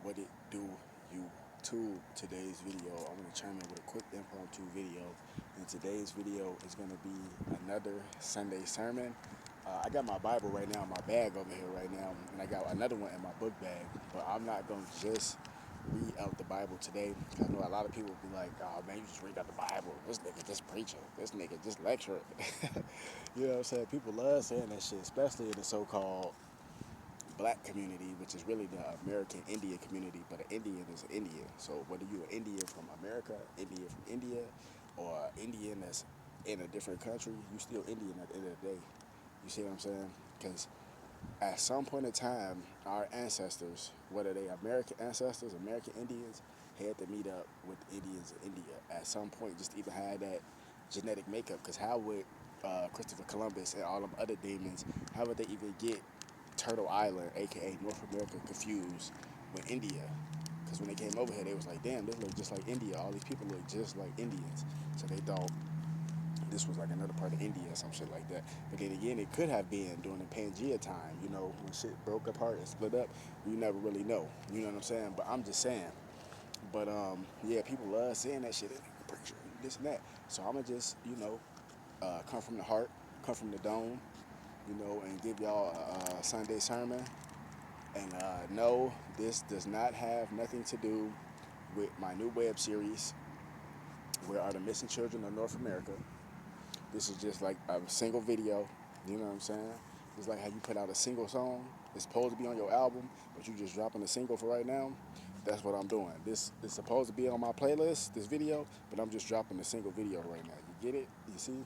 What it do, YouTube? Today's video, I'm going to chime in with a quick impromptu video. And today's video is going to be another Sunday sermon. I got my Bible right now in my bag over here right now, and I got another one in my book bag. But I'm not going to just read out the Bible today. I know a lot of people be like, oh man, you just read out the Bible. This nigga just preaching. This nigga just lecturing. You know what I'm saying? People love saying that shit, especially in the so-called black community, which is really the American Indian community, but an Indian is an Indian. So whether you're an Indian from America, Indian from India, or Indian that's in a different country, you still Indian at the end of the day. You see what I'm saying? Because at some point in time, our ancestors, whether they American ancestors, American Indians, had to meet up with Indians in India at some point, just to even have that genetic makeup. Because how would Christopher Columbus and all them other demons, how would they even get Turtle Island, aka North America, confused with India? Because when they came over here, they was like, damn, this look just like India. All these people look just like Indians. So they thought this was like another part of India or some shit like that. But then again, it could have been during the Pangea time, you know, when shit broke apart and split up. You never really know. You know what I'm saying? But I'm just saying. But yeah, people love saying that shit. Preacher, this and that. So I'ma just, come from the heart, come from the dome, and give y'all a Sunday sermon. And no, this does not have nothing to do with my new web series, Where Are the Missing Children of North America? This is just like a single video, you know what I'm saying? It's like how you put out a single song. It's supposed to be on your album, but you just dropping a single for right now. That's what I'm doing. This is supposed to be on my playlist, this video, but I'm just dropping a single video right now. You get it? You see?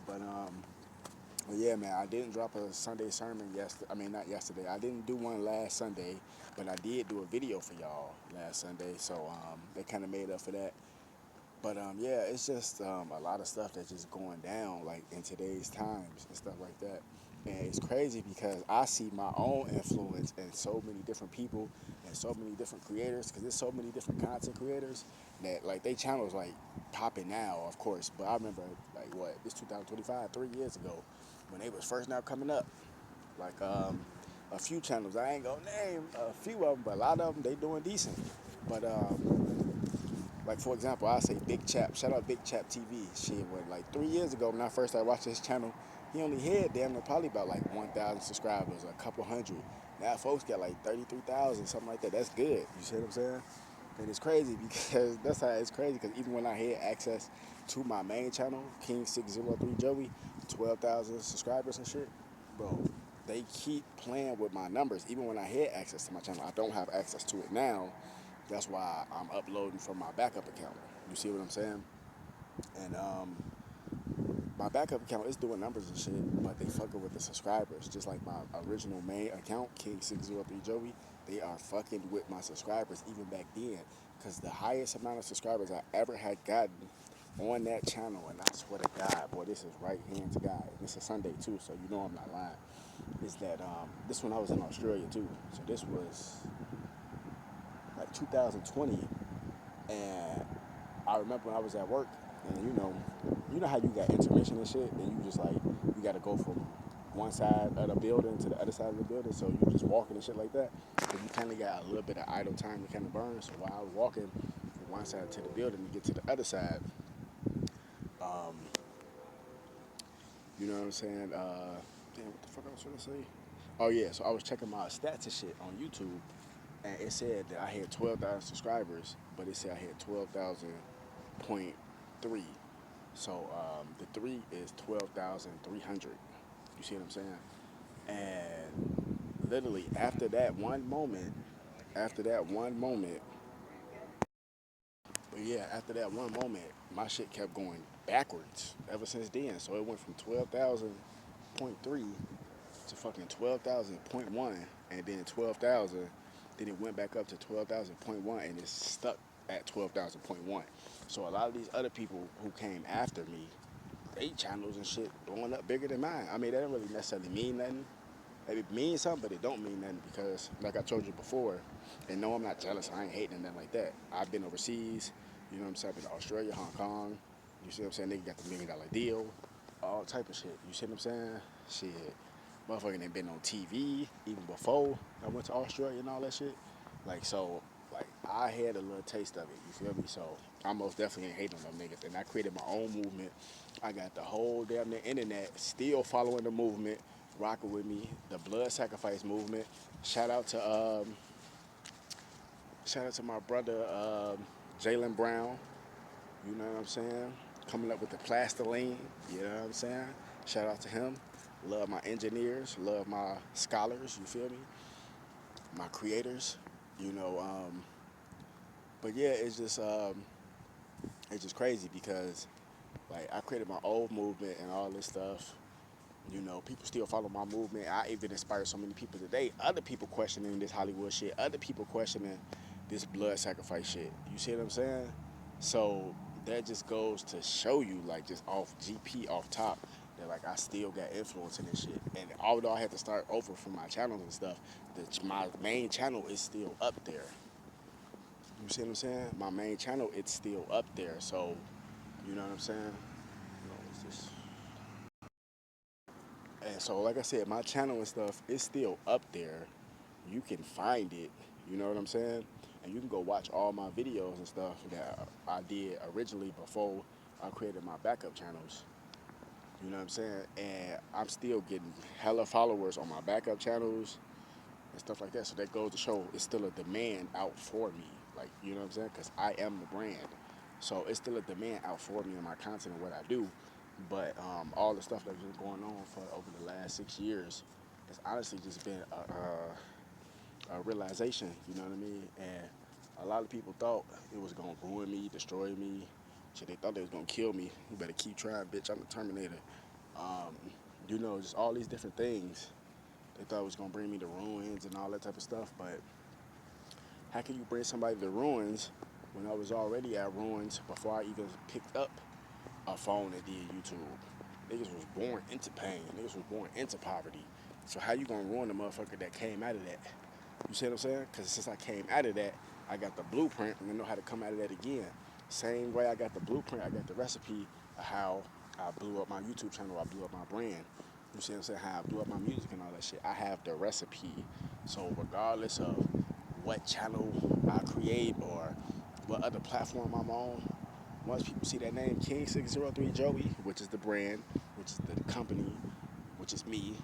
But yeah, man, I didn't drop a Sunday sermon yesterday. I mean, not yesterday. I didn't do one last Sunday, but I did do a video for y'all last Sunday, so they kind of made up for that. But yeah, it's just a lot of stuff that's just going down, like in today's times and stuff like that. And it's crazy because I see my own influence in so many different people and so many different creators, because there's so many different content creators that like they channels like popping now, of course. But I remember like it's 2025, 3 years ago, when they was first now coming up. Like a few channels, I ain't gonna name a few of them, but a lot of them they doing decent. But like for example, I say Big Chap. Shout out Big Chap TV. Shit, like 3 years ago when I first started watching his channel, he only had damn near probably about like 1,000 subscribers, a couple hundred. Now folks got like 33,000, something like that. That's good. You see what I'm saying? And it's crazy because that's how it's crazy. Because even when I had access to my main channel, King603Joey, 12,000 subscribers and shit, bro, they keep playing with my numbers. Even when I had access to my channel, I don't have access to it now. That's why I'm uploading from my backup account. You see what I'm saying? And my backup account is doing numbers and shit, but they fucking with the subscribers. Just like my original main account, King603Joey, they are fucking with my subscribers even back then. Because the highest amount of subscribers I ever had gotten on that channel, and I swear to God, boy, this is right hand to God. It's a Sunday too, so you know I'm not lying. Is that this when I was in Australia too. So this was like 2020, and I remember when I was at work, and you know how you got intermission and shit, and you just like you got to go from one side of the building to the other side of the building, so you just walking and shit like that. But you kind of got a little bit of idle time to kind of burn. So while I was walking from one side to the building to get to the other side, um, you know what I'm saying? Damn, what the fuck I was trying to say? Oh yeah, so I was checking my stats and shit on YouTube, and it said that I had 12,000 subscribers, but it said I had 12,000.3. So the 3 is 12,300. You see what I'm saying? And literally after that one moment, but yeah, after that one moment, my shit kept going backwards ever since then. So it went from 12,000.3 to fucking 12,000.1, and then 12,000. Then it went back up to 12,000.1, and it's stuck at 12,000.1. So a lot of these other people who came after me, they channels and shit blowing up bigger than mine. I mean, that don't really necessarily mean nothing. It means something, but it don't mean nothing because, like I told you before, and no, I'm not jealous. I ain't hating nothing like that. I've been overseas. You know what I'm saying? I've been to Australia, Hong Kong. You see what I'm saying? They got the $1 million deal, all type of shit. You see what I'm saying? Shit, motherfucking ain't been on TV even before I went to Australia and all that shit. Like, so, like, I had a little taste of it, you feel me? So, I most definitely ain't hating on them niggas. And I created my own movement. I got the whole damn near internet still following the movement, rocking with me, the blood sacrifice movement. Shout out to, um, Shout out to my brother, Jalen Brown, you know what I'm saying? Coming up with the plastiline, you know what I'm saying? Shout out to him. Love my engineers, love my scholars, you feel me? My creators, you know. But yeah, it's just crazy because like I created my old movement and all this stuff. You know, people still follow my movement. I even inspire so many people today. Other people questioning this Hollywood shit. Other people questioning this blood sacrifice shit. You see what I'm saying? So that just goes to show you, like, just off GP, off top, that like I still got influence in this shit. And although I had to start over from my channels and stuff, my main channel is still up there. You see what I'm saying? My main channel, it's still up there. So, you know what I'm saying? You know, it's just And so, like I said, my channel and stuff is still up there. You can find it. You know what I'm saying? And you can go watch all my videos and stuff that I did originally before I created my backup channels. You know what I'm saying? And I'm still getting hella followers on my backup channels and stuff like that. So that goes to show it's still a demand out for me. Like, you know what I'm saying? Because I am the brand. So it's still a demand out for me and my content and what I do. But all the stuff that's been going on for over the last 6 years, it's honestly just been a realization, you know what I mean? And a lot of people thought it was gonna ruin me, destroy me. Shit, they thought they was gonna kill me. You better keep trying, bitch. I'm the Terminator. Um, you know, just all these different things. They thought it was gonna bring me to ruins and all that type of stuff. But how can you bring somebody to ruins when I was already at ruins before I even picked up a phone that did YouTube? Niggas was born into pain. Niggas was born into poverty. So how you gonna ruin the motherfucker that came out of that? You see what I'm saying? Because since I came out of that, I got the blueprint and I know how to come out of that again. Same way I got the blueprint, I got the recipe of how I blew up my YouTube channel, I blew up my brand. You see what I'm saying? How I blew up my music and all that shit. I have the recipe. So regardless of what channel I create or what other platform I'm on, once people see that name, King603Joey, which is the brand, which is the company, which is me,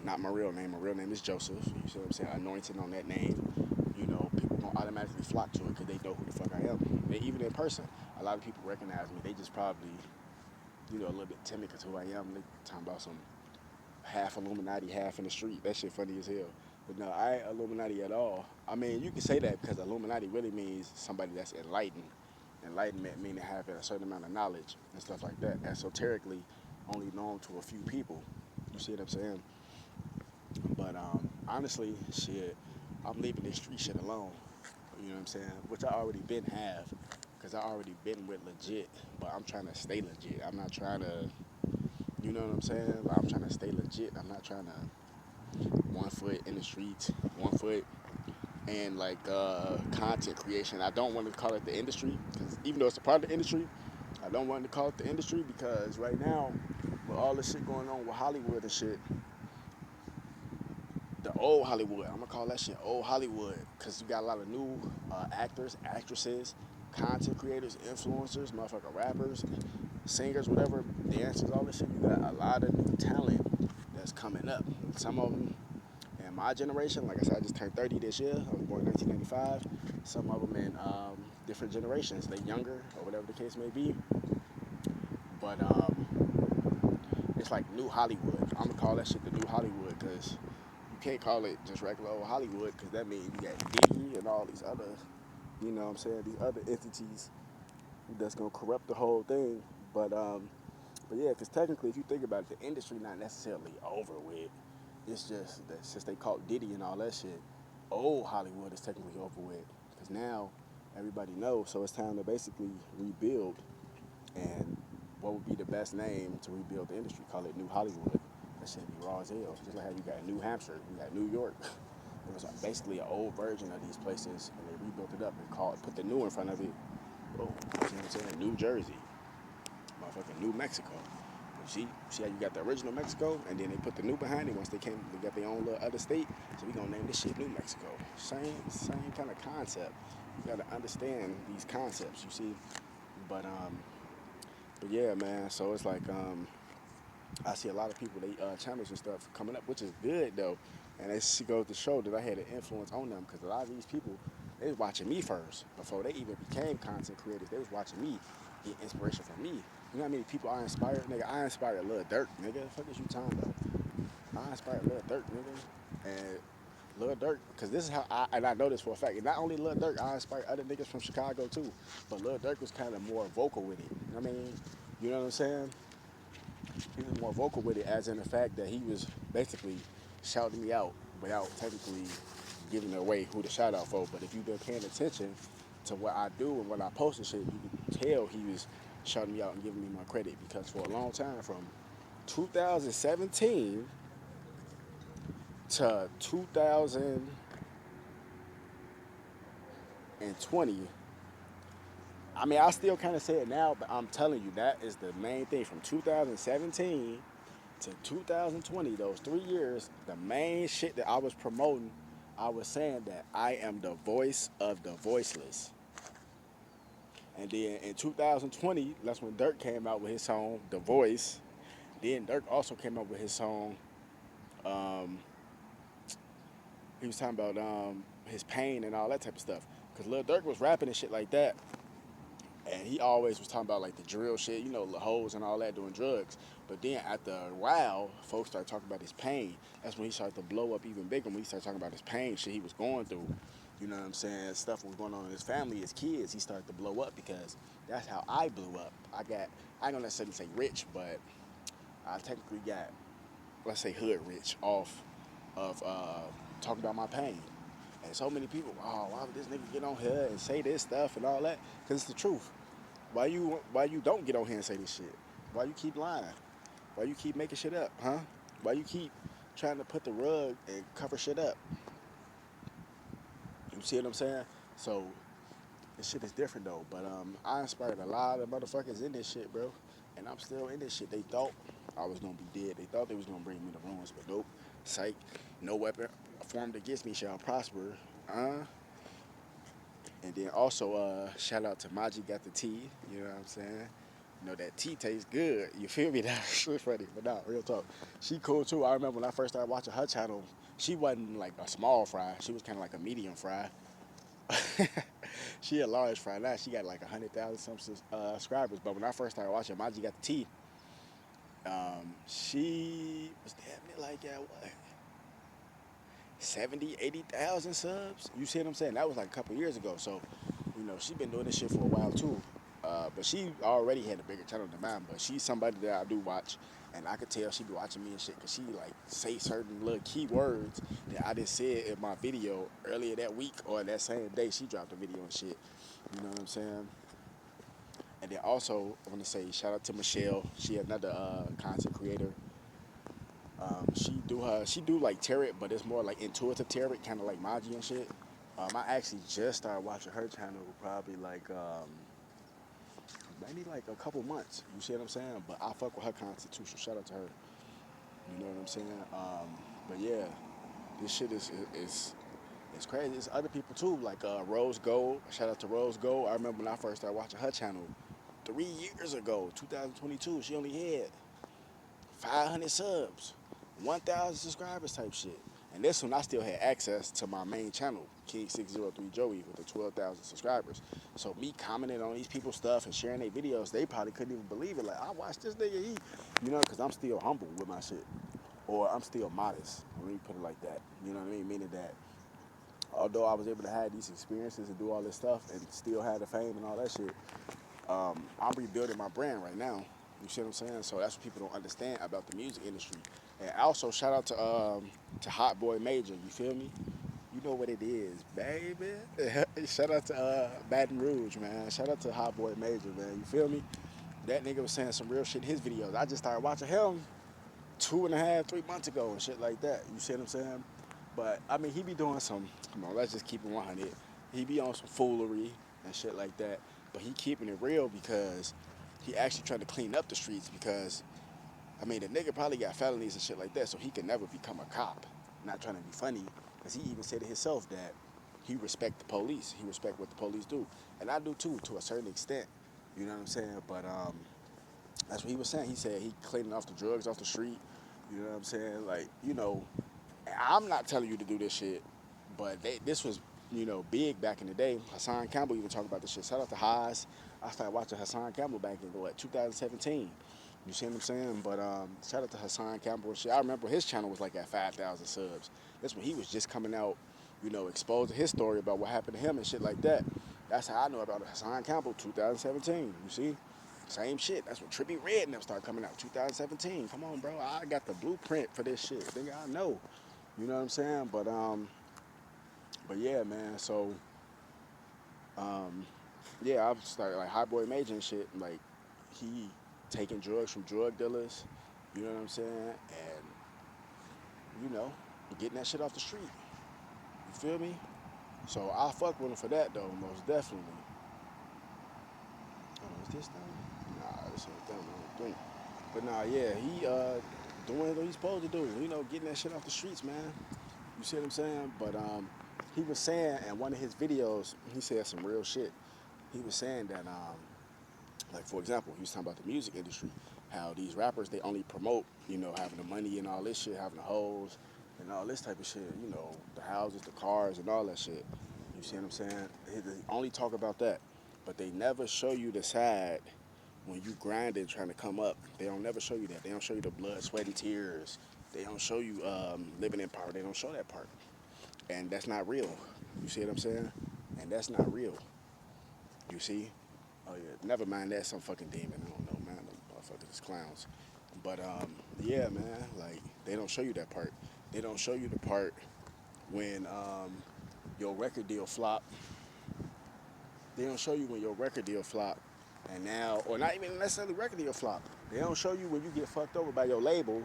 not my real name. My real name is Joseph. You see what I'm saying? Anointed on that name. You know, people gonna automatically flock to it because they know who the fuck I am. They, even in person, a lot of people recognize me. They just probably, you know, a little bit timid because who I am. They talking about some half Illuminati, half in the street. That shit funny as hell. But no, I ain't Illuminati at all. I mean, you can say that because Illuminati really means somebody that's enlightened. Enlightenment meaning having a certain amount of knowledge and stuff like that. Esoterically, only known to a few people. You see what I'm saying? But honestly, shit, I'm leaving this street shit alone. You know what I'm saying? Which I already been have, cause I already been with legit. But I'm trying to stay legit. I'm not trying to, you know what I'm saying? I'm trying to stay legit. I'm not trying to 1 foot in the streets, 1 foot and like content creation. I don't want to call it the industry, cause even though it's a part of the industry, I don't want to call it the industry because right now, with all this shit going on with Hollywood and shit, the old Hollywood. I'm gonna call that shit old Hollywood because you got a lot of new actors, actresses, content creators, influencers, motherfucking rappers, singers, whatever, dancers, all this shit. You got a lot of new talent that's coming up. Some of them in my generation, like I said, I just turned 30 this year. I was born in 1995. Some of them in different generations. They younger or whatever the case may be. But it's like new Hollywood. I'm gonna call that shit the new Hollywood because you can't call it just regular old Hollywood because that means you got Diddy and all these other, you know what I'm saying, these other entities that's gonna corrupt the whole thing. But yeah, because technically, if you think about it, the industry not necessarily over with. It's just that since they caught Diddy and all that shit, old Hollywood is technically over with because now everybody knows. So it's time to basically rebuild. And what would be the best name to rebuild the industry? Call it New Hollywood. That shit be raw as hell. Just like how you got New Hampshire, you got New York. It was basically an old version of these places, and they rebuilt it up and put the new in front of it. Oh, you know what I'm saying? New Jersey, motherfucking New Mexico. See how you got the original Mexico, and then they put the new behind it. Once they got their own little other state. So we gonna name this shit New Mexico. Same kind of concept. You gotta understand these concepts. You see, but yeah, man. So it's like I see a lot of people, they channels and stuff coming up, which is good though. And it goes to show that I had an influence on them because a lot of these people, they was watching me first before they even became content creators. They was watching me get inspiration from me. You know how many people I inspired, nigga? I inspired Lil Durk, nigga. The fuck is you talking about? I inspired Lil Durk, nigga. And Lil Durk, because this is how I know this for a fact. And not only Lil Durk, I inspired other niggas from Chicago too. But Lil Durk was kind of more vocal with it. I mean, you know what I'm saying? He was more vocal with it, as in the fact that he was basically shouting me out without technically giving away who to shout out for. But if you've been paying attention to what I do and what I post and shit, you can tell he was shouting me out and giving me my credit, because for a long time, from 2017 to 2020, I mean, I still kind of say it now, but I'm telling you, that is the main thing. From 2017 to 2020, those 3 years, the main shit that I was promoting, I was saying that I am the voice of the voiceless. And then in 2020, that's when Dirk came out with his song, The Voice. Then Dirk also came out with his song, he was talking about his pain and all that type of stuff. Because Lil Durk was rapping and shit like that. And he always was talking about like the drill shit, you know, the hoes and all that, doing drugs. But then after a while, folks started talking about his pain. That's when he started to blow up even bigger, when he started talking about his pain, shit he was going through. You know what I'm saying? Stuff was going on in his family, his kids. He started to blow up, because that's how I blew up. I ain't gonna necessarily say rich, but I technically got, let's say, hood rich off of talking about my pain. And so many people, oh, why would this nigga get on here and say this stuff and all that? Because it's the truth. Why you don't get on here and say this shit? Why you keep lying? Why you keep making shit up, huh? Why you keep trying to put the rug and cover shit up? You see what I'm saying? So this shit is different though. But I inspired a lot of motherfuckers in this shit, bro. And I'm still in this shit. They thought I was gonna be dead. They thought they was gonna bring me to ruins, but nope. Psych. No weapon formed against me shall prosper. And then also, shout out to Maji got the tea. You know what I'm saying? You know, that tea tastes good. You feel me? That's funny. But nah, real talk. She cool too. I remember when I first started watching her channel, she wasn't like a small fry. She was kind of like a medium fry. She a large fry. Now she got like 100,000 some subscribers. But when I first started watching Maji got the tea, she was damn near like, what? 70, 80,000 subs. You see what I'm saying? That was like a couple years ago. So, you know, she been doing this shit for a while too. But she already had a bigger channel than mine. But she's somebody that I do watch, and I could tell she be watching me and shit, because she like say certain little key words that I just said in my video earlier that week or that same day she dropped a video and shit. You know what I'm saying? And then also, I want to say shout out to Michelle. She another content creator. She do like tarot, but it's more like intuitive tarot, kind of like Maji and shit. I actually just started watching her channel probably like maybe like a couple months. You see what I'm saying? But I fuck with her content too, so shout out to her. You know what I'm saying? But yeah, this shit is it's crazy. It's other people too, like Rose Gold. Shout out to Rose Gold. I remember when I first started watching her channel 3 years ago, 2022. She only had 500 subs, 1,000 subscribers type shit. And this one, I still had access to my main channel, King603Joey, with the 12,000 subscribers. So me commenting on these people's stuff and sharing their videos, they probably couldn't even believe it. Like, I watched this nigga, you know, because I'm still humble with my shit. Or I'm still modest, let me put it like that. You know what I mean? Meaning that although I was able to have these experiences and do all this stuff and still have the fame and all that shit, I'm rebuilding my brand right now. You see what I'm saying? So that's what people don't understand about the music industry. And also shout out to Hot Boy Major. You feel me? You know what it is, baby. Shout out to Baton Rouge, man. Shout out to Hot Boy Major, man. You feel me? That nigga was saying some real shit in his videos. I just started watching him 2.5, 3 months ago and shit like that. You see what I'm saying? But I mean, he be doing some. Come on, let's just keep it 100. He be on some foolery and shit like that. But he keeping it real because he actually trying to clean up the streets, because I mean, the nigga probably got felonies and shit like that, so he could never become a cop. Not trying to be funny, because he even said it himself that he respect the police. He respect what the police do. And I do too, to a certain extent. You know what I'm saying? But that's what he was saying. He said he cleaning off the drugs off the street. You know what I'm saying? Like, you know, I'm not telling you to do this shit, but this was, you know, big back in the day. Hassan Campbell even talked about this shit. Shout out to Haas. I started watching Hassan Campbell back in, what, 2017. You see what I'm saying? But shout out to Hassan Campbell and shit. I remember his channel was like at 5,000 subs. That's when he was just coming out, you know, exposing his story about what happened to him and shit like that. That's how I know about Hassan Campbell, 2017. You see? Same shit. That's when Trippie Redd and them started coming out, 2017. Come on, bro. I got the blueprint for this shit. Nigga, I know. You know what I'm saying? But yeah, man. So, yeah, I've started like Hot Boy Major and shit. Like, he taking drugs from drug dealers. You know what I'm saying? And you know, getting that shit off the street. You feel me? So I fuck with him for that though, most definitely. Oh, is this thing? Nah, this ain't that one. But nah, yeah, he doing what he's supposed to do. You know, getting that shit off the streets, man. You see what I'm saying? But he was saying in one of his videos, he said some real shit. He was saying that like for example, he was talking about the music industry, how these rappers they only promote, you know, having the money and all this shit, having the hoes and all this type of shit, you know, the houses, the cars, and all that shit. You see what I'm saying? They only talk about that, but they never show you the side when you grinding trying to come up. They don't never show you that. They don't show you the blood, sweaty tears. They don't show you living in power. They don't show that part, and that's not real. You see what I'm saying? And that's not real. You see? Oh yeah, never mind that. Some fucking demon. I don't know, man. Them motherfuckers is clowns. But yeah, man. Like they don't show you that part. They don't show you the part when your record deal flop. They don't show you when your record deal flop, and now, or not even necessarily record deal flop. They don't show you when you get fucked over by your label,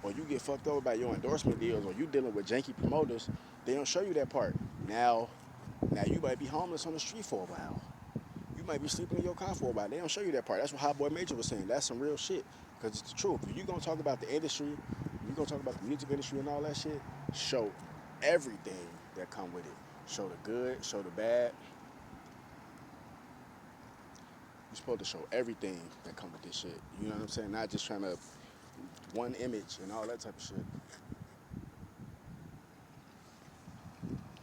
or you get fucked over by your endorsement deals, or you dealing with janky promoters. They don't show you that part. Now you might be homeless on the street for a while. You might be sleeping in your car for a while. They don't show you that part. That's what Hot Boy Major was saying. That's some real shit. Because it's the truth. If you're going to talk about the industry, if you're going to talk about the music industry and all that shit, show everything that come with it. Show the good, show the bad. You're supposed to show everything that come with this shit. You know what I'm saying? Not just trying to one image and all that type of shit.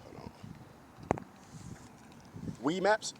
Hold on. Weed maps?